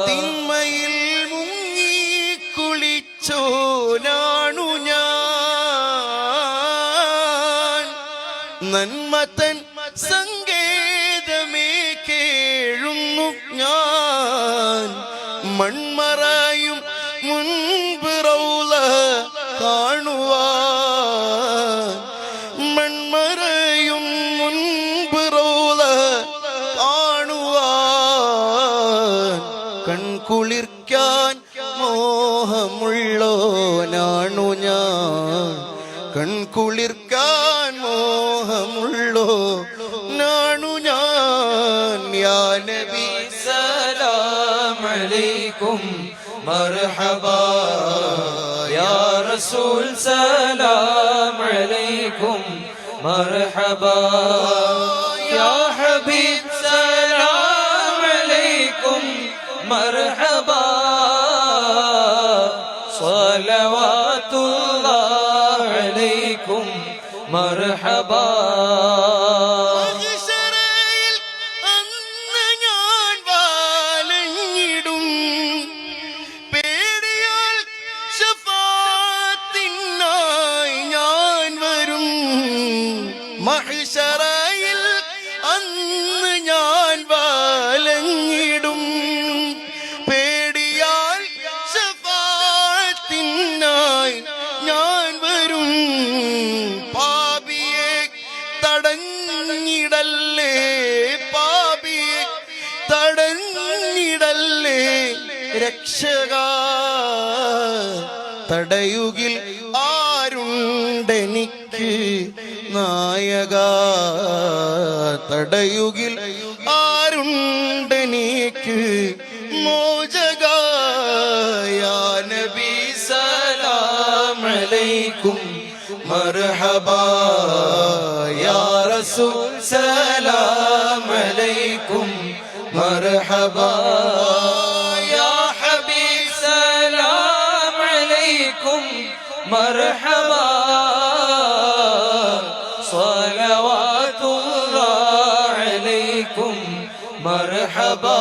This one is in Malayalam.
തിന്മയിൽ മുങ്ങി കുളിച്ചോനാണു ഞാൻ, നന്മതൻ സങ്കേതമേ കേഴുന്നു ഞാൻ. മൺമറയും മുൻപ് റൗള കാണുവാൻ, മൺമറയും മുൻപ് റൗള കാണുവാൻ, കൺകുളിർക്കാൻ മോഹമുള്ളോനാണു ഞാൻ, കൺകുളിർക്കാൻ മോഹമുള്ളോനാണു ഞാൻ. യാ നബി സലാം അലൈക്കും മർഹബാ, യാ റസൂൽ സലാം അലൈക്കും മർഹബാ, യാ ഹബീബ് സലാം അലൈക്കും മർഹബാ, സ്വലവാത്തുല്ലാഹി അലൈക്കും മർഹബാ. മഹ്ശറയിൽ അന്ന് ഞാൻ വാലങ്ങിടും, പേടിയാൽ ശഫാഅത്തിനായി ഞാൻ വരും. പാപിയെ തടഞ്ഞിടല്ലേ, പാപിയെ തടഞ്ഞിടല്ലേ രക്ഷകാ, തടയുകിൽ ആരുണ്ടെനിക്ക് നായക, തടയുകിൽ ആരുണ്ടെനിക്ക് മോചക. യാ നബി സലാം അലൈക്കും മർഹബാ, യാ റസൂൽ സലാം അലൈക്കും മർഹബാ, യാ ഹബീബ് സലാം അലൈക്കും മർഹബാ, സ്വലവാത്തുല്ലാഹി അലൈക്കും മർഹബാ.